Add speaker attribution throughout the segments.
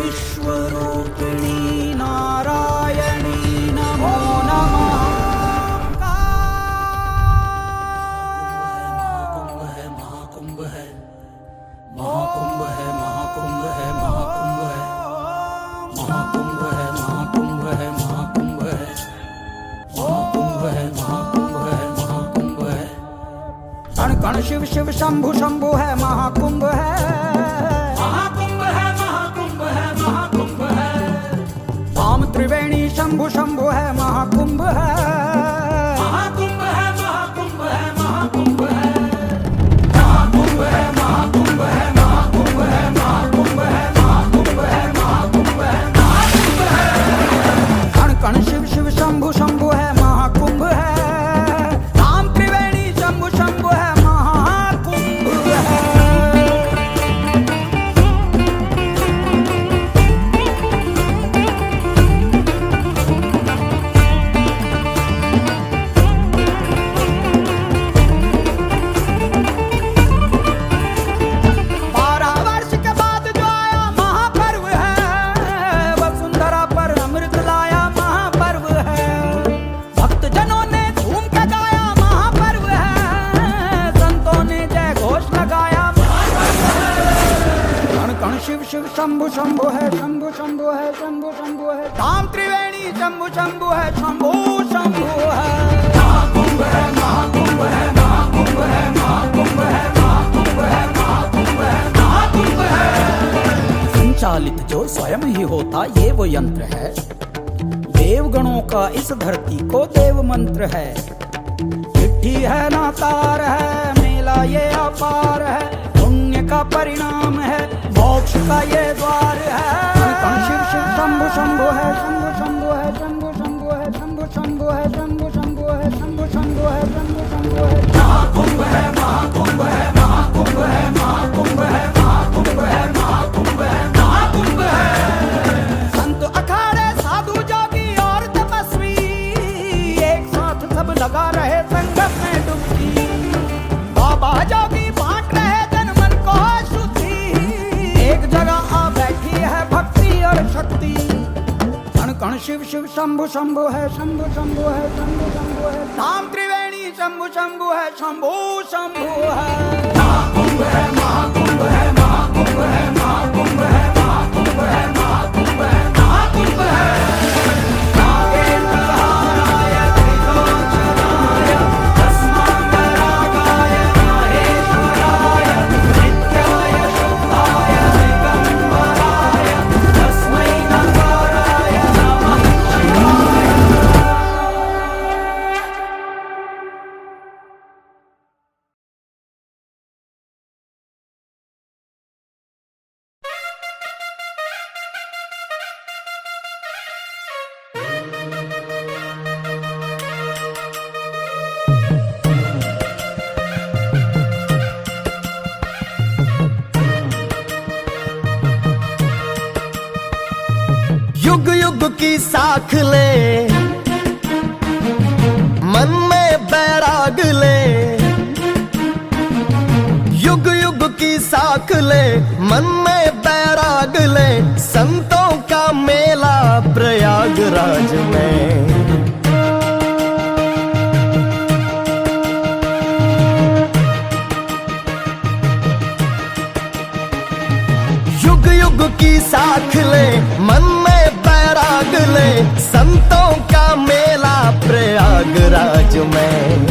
Speaker 1: विश्वरूपिणी नारायणी नमो नमः। महाकुंभ है महाकुंभ है महाकुंभ है महाकुंभ है महाकुंभ है महाकुंभ है महाकुंभ है महाकुंभ है महाकुंभ है महाकुंभ है महाकुंभ है। कण कण शिव शिव शंभु शंभु है महाकुंभ है महाकुंभ है महाकुंभ है महाकुंभ है। धाम त्रिवेणी शंभु शंभु है महाकुंभ है महाकुंभ है महाकुंभ है महाकुंभ है महाकुंभ है महाकुंभ है महाकुंभ है महाकुंभ है महाकुंभ है महाकुंभ है महाकुंभ है। कण कण शिव शिव शंभु शंभु है महाकुंभ है। धाम त्रिवेणी शंभु शंभु है महाकुंभ है। शिव शिव शंभु शंभु है शंभु शंभु है शंभु शंभु है। धाम त्रिवेणी शंभु शंभु है शंभु शंभु है। महाकुंभ है महाकुंभ है महाकुंभ है महाकुंभ है महाकुंभ है महाकुंभ है महाकुंभ है। संचालित जो स्वयं ही होता ये वो यंत्र है। देवगणों का इस धरती को देव मंत्र है। चिट्ठी है ना तार है मेला ये अपार है। पुण्य का परिणाम है मोक्ष का ये द्वार है। शिव शिव शंभु शंभु है शंभु शंभु है शंभु शंभु है शंभु शंभु है शंभु शंभु है शंभु शंभु है शंभु शंभु है। महाकुंभ है महाकुंभ है महाकुंभ है महाकुंभ है महाकुंभ है महाकुंभ है महाकुंभ है। संत अखाड़े साधु जोगी और तपस्वी एक साथ सब लगा रहे संगम में डुबकी। बाबा जोगी बांट रहे जन मन को शुद्धि। एक जगह आ बैठी है भक्ति और शक्ति। कण कण शिव शिव शंभु शंभु है शंभु शंभु है शंभु शंभु है। धाम त्रिवेणी शंभु शंभु है शंभु शंभु है। महाकुंभ है महाकुंभ है महाकुंभ है महाकुंभ है महाकुंभ है महाकुंभ है महाकुंभ है।
Speaker 2: युग युग की साख ले मन में बैराग ले। युग युग की साख ले मन में बैराग ले। संतों का मेला प्रयागराज में। युग युग की साख ले मन में बैराग ले। संतों का मेला प्रयागराज में।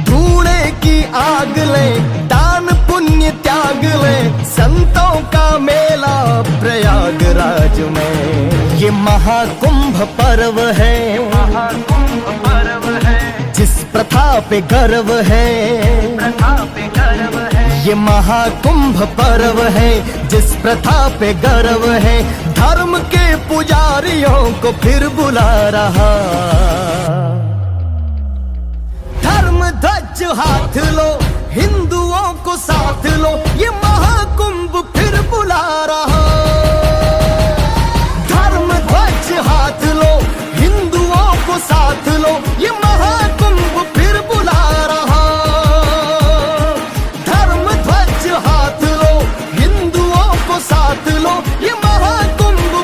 Speaker 2: धूणे की आग ले दान पुण्य त्याग ले। संतों का मेला प्रयागराज में। ये महाकुंभ पर्व है महाकुंभ पर्व है। जिस प्रथा पे गर्व है प्रथा पे गर्व है। ये महाकुंभ पर्व है जिस प्रथा पे गर्व है। धर्म के पुजारियों को फिर बुला रहा। धर्म ध्वज हाथ लो हिंदुओं को साथ लो। ये महाकुंभ फिर बुला रहा। धर्म ध्वज हाथ लो हिंदुओं को साथ लो। ये महाकुंभ फिर बुला रहा। धर्म ध्वज हाथ लो हिंदुओं को साथ लो। ये महाकुंभ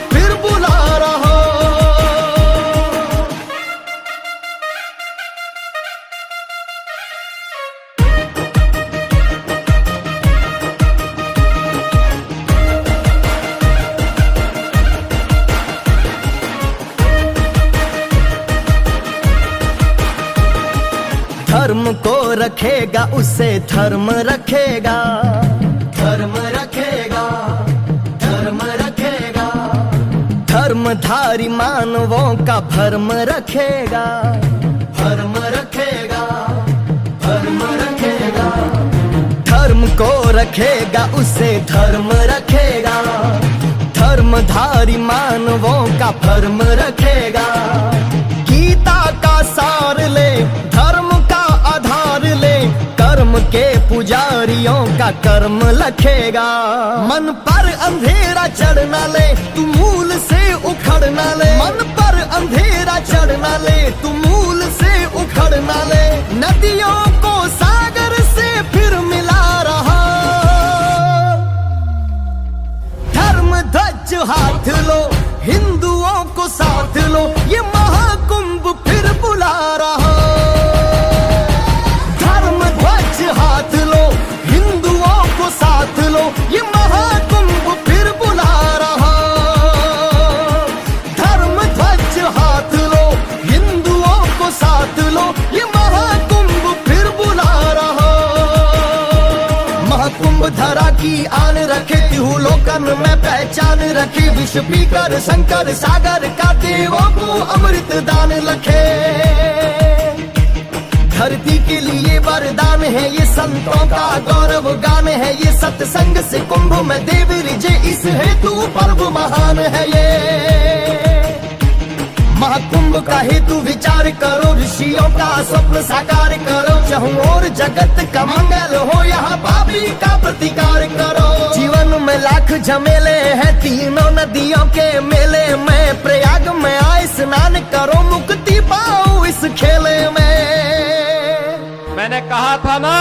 Speaker 2: धर्म को रखेगा उसे धर्म रखेगा, धर्म रखेगा, धर्म रखेगा। धर्मधारी मानवों का भर्म रखेगा, भर्म रखेगा, भर्म रखेगा। धर्म को रखेगा उसे धर्म रखेगा, धर्मधारी मानवों का भर्म रखेगा। गीता का सार ले, धर्म का आधार ले, कर्म के पुजारियों का कर्म लखेगा। मन पर अंधेरा चढ़ना ले, तू मूल से उखड़ना ले। मन पर अंधेरा चढ़ना ले, तू मूल से उखड़ना ले। नदियों को सागर से फिर मिला रहा, धर्म ध्वज हाथ लो, हिंदुओं को साथ लो, ये महाकुंभ फिर बुला रहा। धर्म ध्वज हाथ लो, हिंदुओं को साथ लो, ये महाकुंभ फिर बुला रहा। धर्म ध्वज हाथ लो, हिंदुओं को साथ लो, ये महाकुंभ फिर बुला रहा। महाकुंभ धरा की आन रखे, तिहु लोकन में पहचान रखे। विष पीकर शंकर सागर का देवों को अमृत दान लखे। धरती के लिए वरदान है ये, संतों का गौरव गान है ये। सत्संग से कुंभ में देव रिझे, इस हेतु पर्व महान है ये। महाकुंभ का हेतु विचार करो, ऋषियों का स्वप्न साकार करो। चाहूं और जगत का मंगल हो, यहाँ पापी का प्रतिकार करो। जीवन में लाख झमेले हैं, तीनों नदियों के मेले में। प्रयाग में आए स्नान करो, मुक्ति पाओ इस खेले में।
Speaker 3: मैंने कहा था ना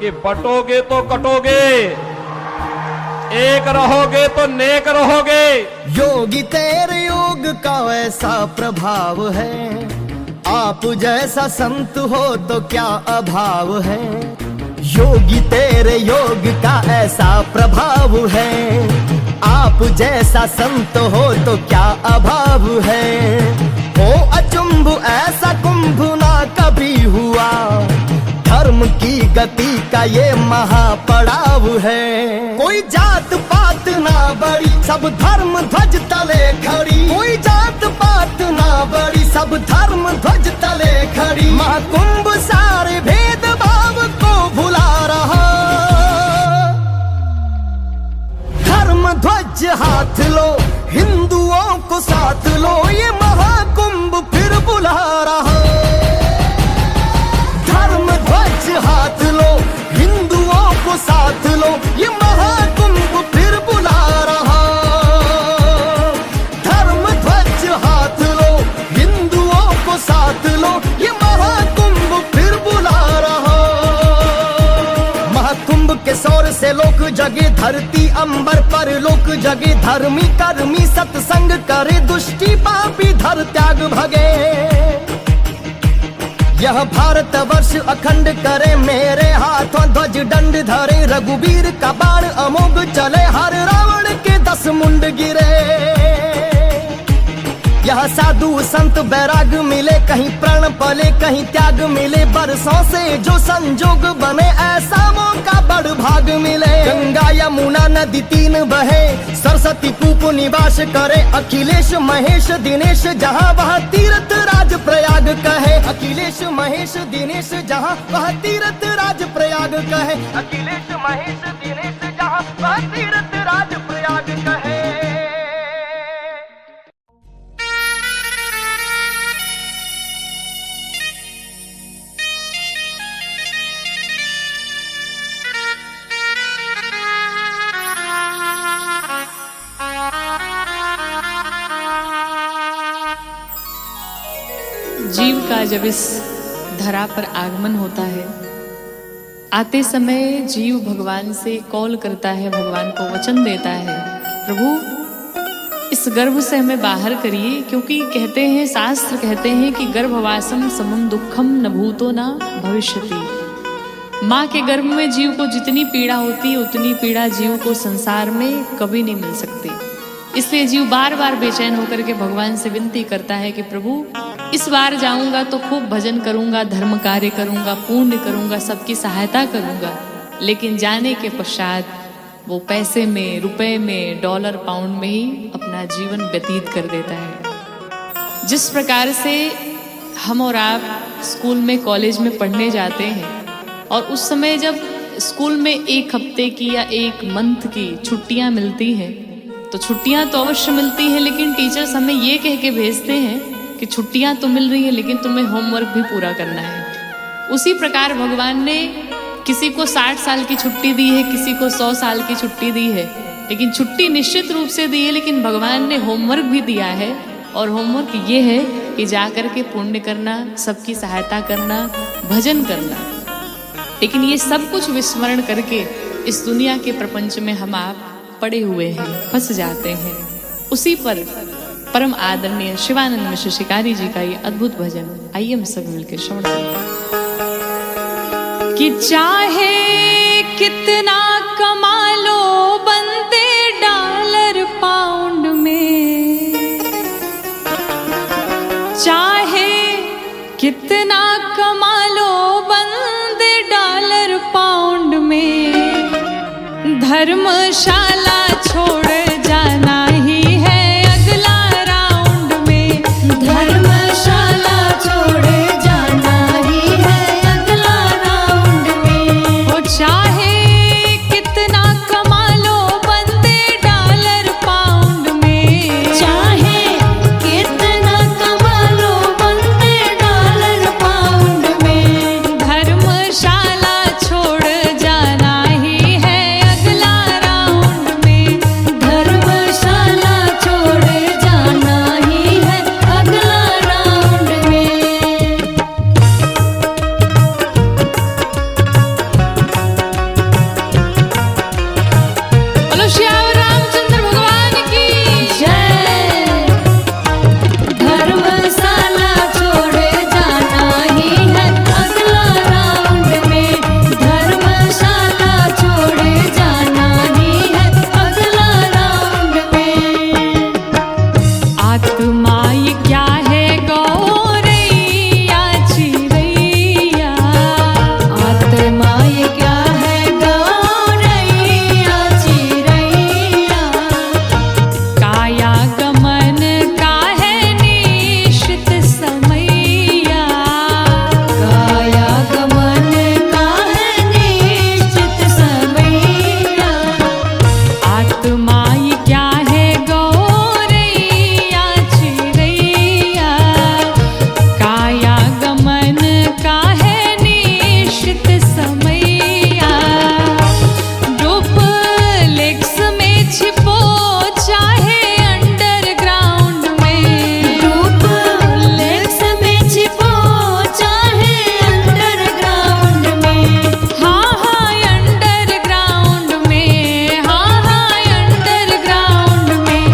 Speaker 3: कि बटोगे तो कटोगे, एक रहोगे तो नेक रहोगे।
Speaker 2: योगी तेरे योग का ऐसा प्रभाव है, आप जैसा संत हो तो क्या अभाव है। योगी तेरे योग का ऐसा प्रभाव है, आप जैसा संत हो तो क्या अभाव है। हो अचंभ ऐसा कुंभ ना कभी हुआ, धर्म की गति का ये महापड़ाव है। कोई जात पात ना बड़ी, सब धर्म ध्वज तले खड़ी। कोई जात पात ना बड़ी, सब धर्म ध्वज तले खड़ी। महाकुंभ सारे भेदभाव को भुला रहा। धर्म ध्वज हाथ लो, हिंदुओं को साथ लो, ये महाकुंभ फिर बुला रहा। धर्म ध्वज हाथ लो, हिंदुओं को साथ लो, ये महाकुंभ फिर बुला रहा। धर्म ध्वज हाथ लो, हिंदुओं को साथ लो, ये महाकुंभ फिर बुला रहा। महाकुंभ के शौर से लोक जगे, धरती अंबर पर लोक जगे। धर्मी कर्मी सत्संग करे, दुष्टि पापी धर त्याग भगे। यह भारत वर्ष अखंड करे, मेरे हाथों ध्वज दंड धरे। रघुवीर का बाण अमोघ चले, हर रावण के 10 मुंड गिरे। यह साधु संत बैराग मिले, कहीं प्रण पले कहीं त्याग मिले। बरसों से जो संजोग बने, ऐसा मौका बड़ भाग मिले। गंगा यमुना नदी 3 बहे, सरस्वती कूप निवास करे। अखिलेश महेश दिनेश जहाँ वह तीर्थ राज प्रयाग कहे। अखिलेश महेश दिनेश जहाँ वह तीर्थ राज प्रयाग कहे। अखिलेश महेश दिनेश जहाँ वह तीर्थ राज प्रयाग कहे।
Speaker 4: जीव का जब इस धरा पर आगमन होता है, आते समय जीव भगवान से कॉल करता है, भगवान को वचन देता है, प्रभु इस गर्भ से हमें बाहर करिए। क्योंकि कहते हैं, शास्त्र कहते हैं कि गर्भवासम समम दुखम न भूतो न भविष्यति। माँ के गर्भ में जीव को जितनी पीड़ा होती है, उतनी पीड़ा जीव को संसार में कभी नहीं मिल सकती। इसलिए जीव बार बार बेचैन होकर के भगवान से विनती करता है कि प्रभु इस बार जाऊंगा तो खूब भजन करूंगा, धर्म कार्य करूंगा, पुण्य करूंगा, सबकी सहायता करूंगा। लेकिन जाने के पश्चात वो पैसे में, रुपए में, डॉलर पाउंड में ही अपना जीवन व्यतीत कर देता है। जिस प्रकार से हम और आप स्कूल में, कॉलेज में पढ़ने जाते हैं और उस समय जब स्कूल में एक हफ्ते की या एक मंथ की छुट्टियां मिलती हैं, तो छुट्टियां तो अवश्य मिलती हैं, लेकिन टीचर्स हमें ये कह के भेजते हैं कि छुट्टियां तो मिल रही है लेकिन तुम्हें होमवर्क भी पूरा करना है। उसी प्रकार भगवान ने किसी को 60 साल की छुट्टी दी है, किसी को 100 साल की छुट्टी दी है, लेकिन छुट्टी निश्चित रूप से दी है, लेकिन भगवान ने होमवर्क भी दिया है। और होमवर्क ये है कि जाकर के पुण्य करना, सबकी सहायता करना, भजन करना। लेकिन ये सब कुछ विस्मरण करके इस दुनिया के प्रपंच में हम आप पड़े हुए हैं, फंस जाते हैं। उसी पर परम आदरणीय शिवानंद मिश्र शिकारी जी का ये अद्भुत भजन, आइए हम सब मिलकर श्रवण करें। कि चाहे कितना कमा लो बंदे डॉलर पाउंड में, चाहे कितना कमा लो बंदे डॉलर पाउंड में, धर्मशाला छोड़ जाना ही है अगला राउंड में। धर्मशाला छोड़ जाना ही है अगला राउंड में। वो चाहे कितना कमा लो बंदे डॉलर पाउंड में, चाहे कितना कमा लो बंदे डॉलर पाउंड में, धर्मशाला छोड़ जाना ही है अगला राउंड में। धर्मशाला छोड़ जाना ही है अगला राउंड में। बोलो श्याम रामचंद्र भगवान की जय। धर्मशाला छोड़ जाना ही है अगला राउंड में। धर्मशाला छोड़ जाना ही है अगला राउंड में। आत्मा ये क्या है गौरैया चिरैया, आत्मा ये क्या है गौरैया चिरैया, काया गमन का है निश्चित समैया, काया गमन का है निश्चित समैया। आत्मा ये क्या है गौरैया चिरैया, काया गमन का है निश्चित समैया। डुप्लेक्स में छिपो चाहे अंडरग्राउंड में, डुप्लेक्स में छिपो चाहे अंडरग्राउंड में। हाँ हाँ अंडरग्राउंड में, हाँ हाँ अंडरग्राउंड में।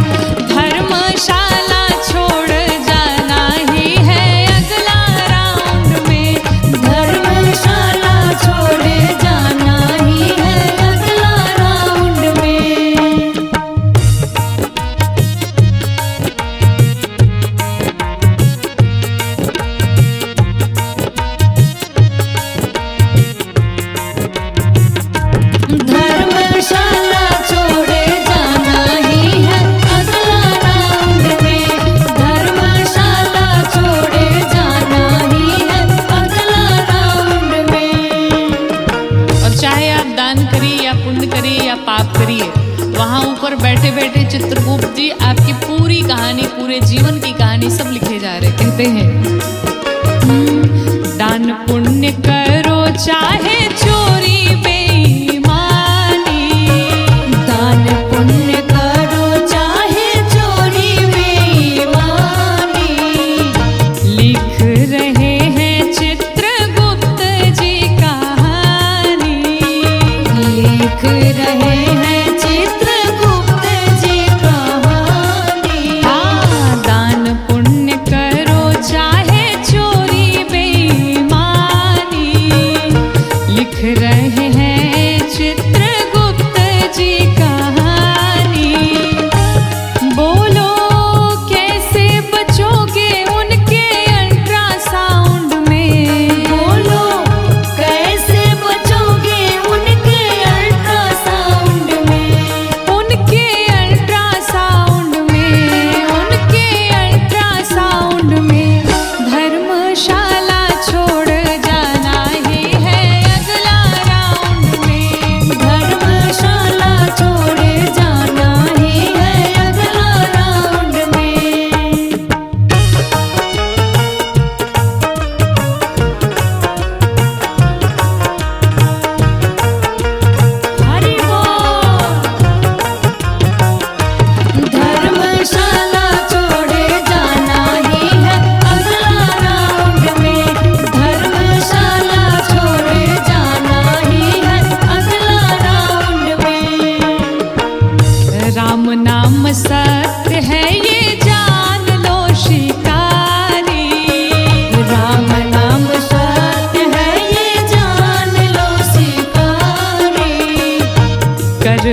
Speaker 4: धर्मशाला छोड़ जाना ही है अगला राउंड में। धर्मशाला छोड़ जाना ही है अगला राउंड में। धर्मशाला छोड़ जाना ही है अगला राउंड में। धर्मशाला छोड़ जाना ही है अगला राउंड में। और चाहे आप दान करिए या पुण्य करिए या पाप करिए, वहाँ ऊपर बैठे बैठे चित्रगुप्त जी आपकी पूरी कहानी, पूरे जीवन की कहानी सब लिखे जा रहे। कहते हैं दान पुण्य करो चाहे चोरी बेईमानी, दान पुण्य करो चाहे चोरी बेईमानी, लिख रहे हैं चित्रगुप्त जी कहानी, लिख रहे हैं चित्रगुप्त जी कहानी। हाँ दान पुण्य करो चाहे चोरी बेईमानी, लिख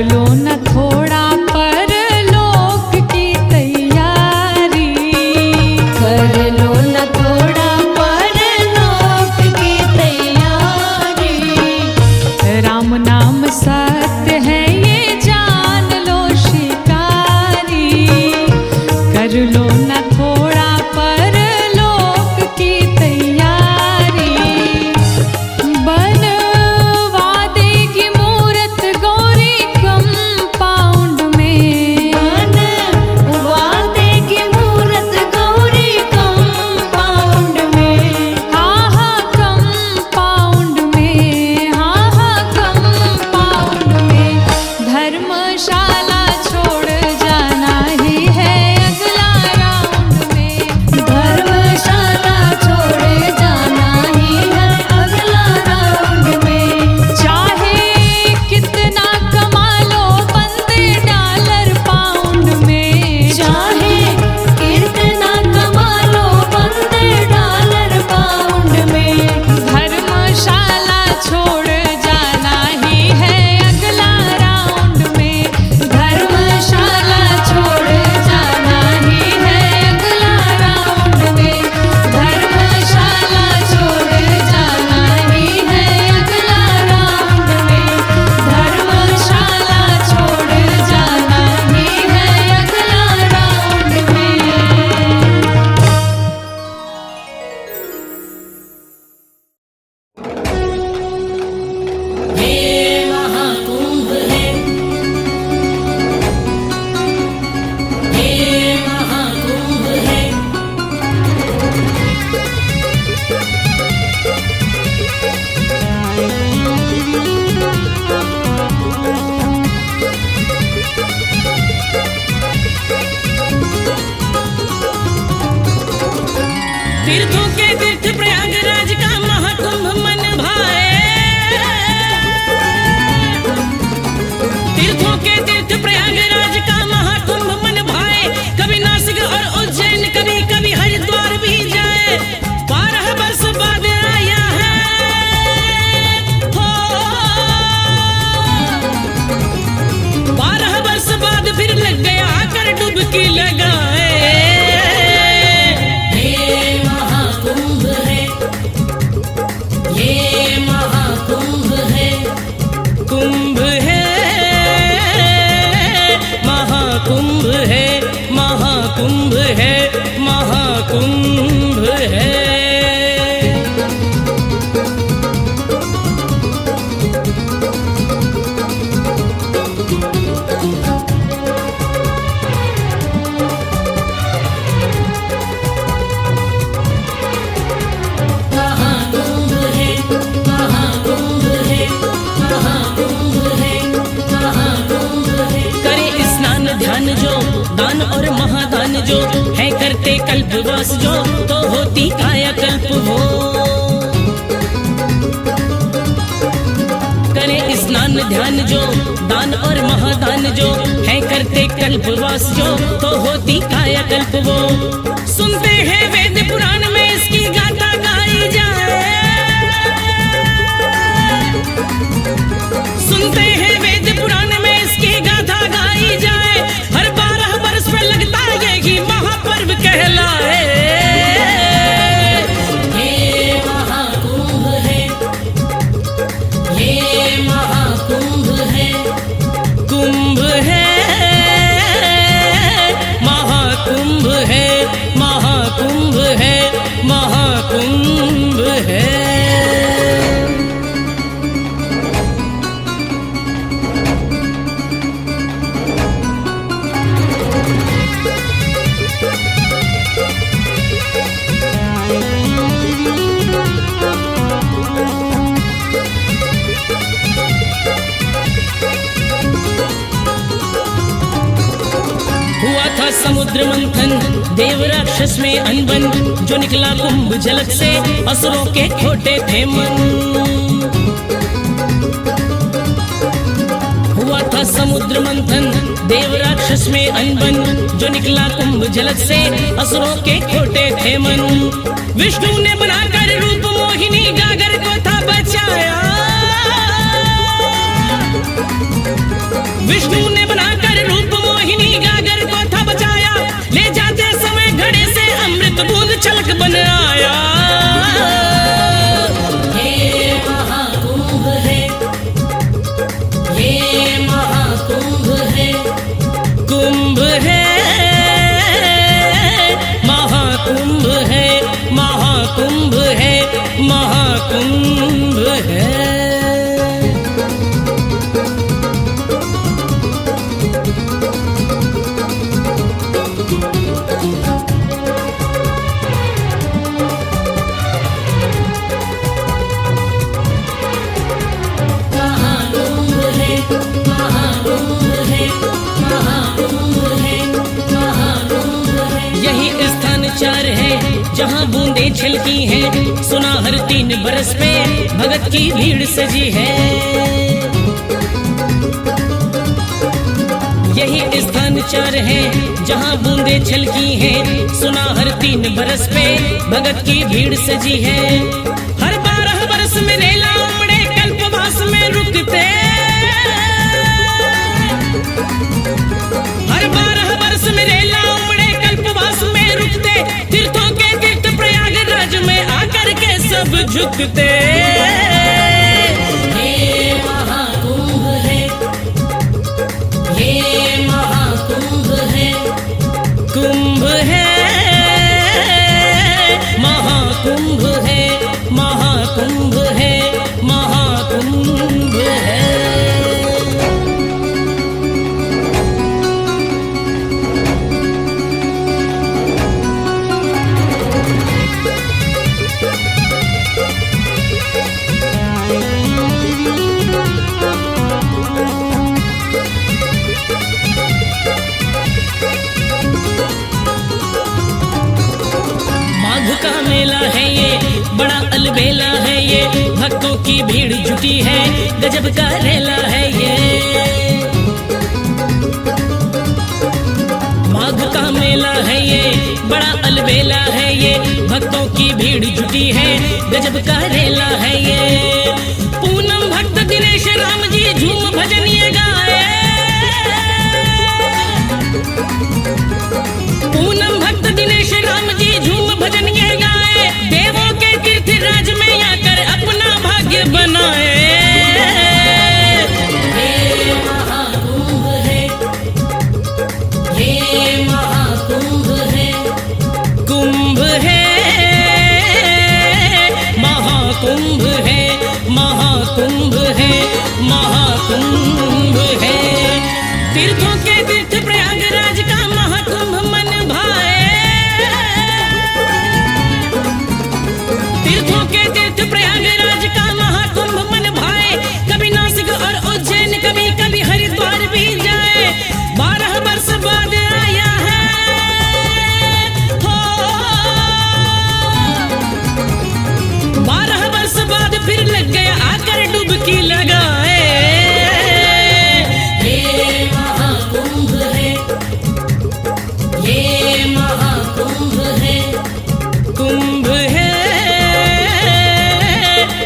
Speaker 4: लो न थोड़ा परलोक की तैयारी,
Speaker 5: कर लो न थोड़ा परलोक की तैयारी।
Speaker 4: राम नाम सत्य है ये जान लो शिकारी, कर लो न थोड़ा परलोक की तैयारी। बनवा देगी मूरत गौरी कंपाउंड में,
Speaker 5: बनवा देगी मूरत गौरी कंपाउंड में।
Speaker 4: हाँ हाँ कंपाउंड में, हाँ हाँ कंपाउंड में। धर्मशाला छोड़ जाना ही है अगला राउंड में,
Speaker 5: धर्मशाला छोड़ जाना ही है अगला राउंड में।
Speaker 4: चाहे कितना कमा लो बंदे डॉलर पाउंड में,
Speaker 5: चाहे कितना कमा लो बंदे डॉलर पाउंड में।
Speaker 4: धर्मशाला छोड़ जाना ही है अगला राउंड में,
Speaker 5: धर्मशाला छोड़ जाना ही है अगला राउंड में। धर्मशाला छोड़ जाना ही है अगला राउंड में। धर्मशाला छोड़ जाना ही है अगला राउंड में। ये महाकुंभ है, ये महाकुंभ है।
Speaker 6: तीर्थों के तीर्थ प्रयागराज का महाकुंभ मन भाए। तीर्थों के तीर्थ प्रयागराज का महाकुंभ मन भाए। कभी नासिक और उज्जैन, कभी कभी हरिद्वार भी जाए। 12 वर्ष बाद आया है हो, 12 वर्ष बाद फिर लग गया कर डुबकी लगाए। ये महाकुंभ है, ये महाकुंभ है। कुंभ है, महाकुंभ है, महाकुंभ है, महाकुंभ है। महाकुंभ है, महाकुंभ है, महाकुंभ है, महाकुंभ है। करे स्नान ध्यान जो, दान और महादान जो है करते कल्पवास जो, तो होती काया कल्प वो। करे स्नान ध्यान जो, दान और महादान जो है करते कल्पवास जो, तो होती काया कल्प वो। सुनते हैं वेद पुराण में इसकी गाथा गाई जाए। सुनते हैं वेद पुराण में इसकी गाथा गाई जाए। हर 12 वर्ष पे लगता यही महापर्व कहलाए। ये महाकुंभ है, ये महाकुंभ है। कुंभ है, महाकुंभ है, महाकुंभ है, महाकुंभ है। हुआ था समुद्र मंथन, देव राक्षस में अनबन, जो निकला कुंभ झलक से असुरों के खोटे थे मन। हुआ था समुद्र मंथन, देव राक्षस में अनबन, जो निकला कुंभ झलक से असुरों के खोटे थे मन। विष्णु ने बनाकर रूप मोहिनी गागर को था बचाया। यही स्थान चार है जहाँ बूंदे छिलकी हैं, सुना हर 3 बरस पे भगत की भीड़ सजी है। यही स्थान चार है जहाँ बूंदे छलकी हैं, सुना हर 3 बरस पे भगत की भीड़ सजी है। हर 12 बरस में रेला उमड़े कल्पवास में रुकते, हर 12 बरस में रेला उमड़े कल्पवास में रुकते, तीर्थों के तीर्थ प्रयागराज में आकर के सब झुकते। कुंभ है, महाकुंभ है, महाकुंभ है, महाकुंभ है। का मेला है ये, बड़ा अलबेला है ये, भक्तों की भीड़ जुटी है, गजब का रेला है ये। माघ का मेला है ये, बड़ा अलबेला है ये, भक्तों की भीड़ जुटी है, गजब का रेला है ये। पूनम भक्त दिनेश राम जी झूम भजन ये गाए, पूनम भक्त दिनेश राम जी झूम भजन ये गाए, देवों के तीर्थ राज में आकर अपना भाग्य बनाए। ये महाकुंभ है, ये महाकुंभ है, कुंभ है, महाकुंभ है, महाकुंभ है, महाकुंभ है। तीर्थों के तीर्थ प्रयागराज का महाकुंभ मन भाए, तीर्थों के तीर्थ प्रयागराज का महाकुंभ मन भाए। कभी नासिक और उज्जैन, कभी कभी हरिद्वार भी जाए। 12 वर्ष बाद आया है हो, 12 वर्ष बाद फिर लग गया आकर डुबकी लगाए। ये महाकुंभ है, ये महाकुंभ है, कुंभ है,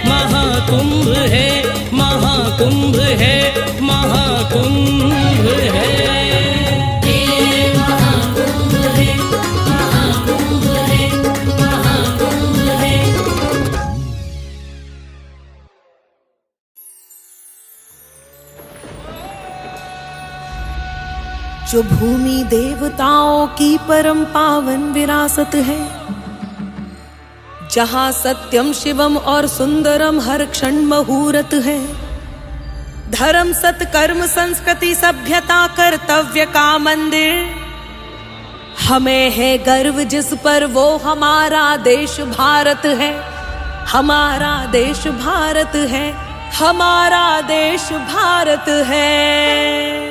Speaker 6: महाकुंभ है, महाकुंभ है, महाकुंभ है। ये महाकुंभ है, महाकुंभ है, महाकुंभ है।
Speaker 7: जो भूमि देवताओं की परम पावन विरासत है, जहाँ सत्यम शिवम और सुंदरम हर क्षण मुहूर्त है। धर्म सत्कर्म संस्कृति सभ्यता कर्तव्य का मंदिर, हमें है गर्व जिस पर वो हमारा देश भारत है, हमारा देश भारत है, हमारा देश भारत है।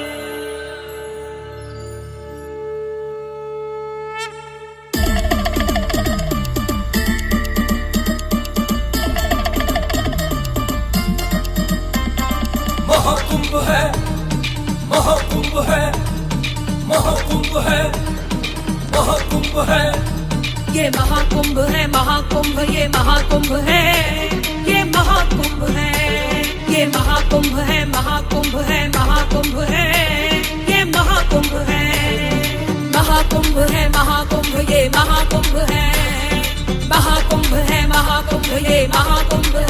Speaker 8: महाकुंभ है, महाकुंभ है, महाकुंभ है, महाकुंभ है।
Speaker 7: ये महाकुंभ है, महाकुंभ, ये महाकुंभ है, ये महाकुंभ है, ये महाकुंभ है, महाकुंभ है, महाकुंभ है, ये महाकुंभ है, महाकुंभ है, महाकुंभ, ये महाकुंभ है, महाकुंभ है, महाकुंभ, ये महाकुंभ है।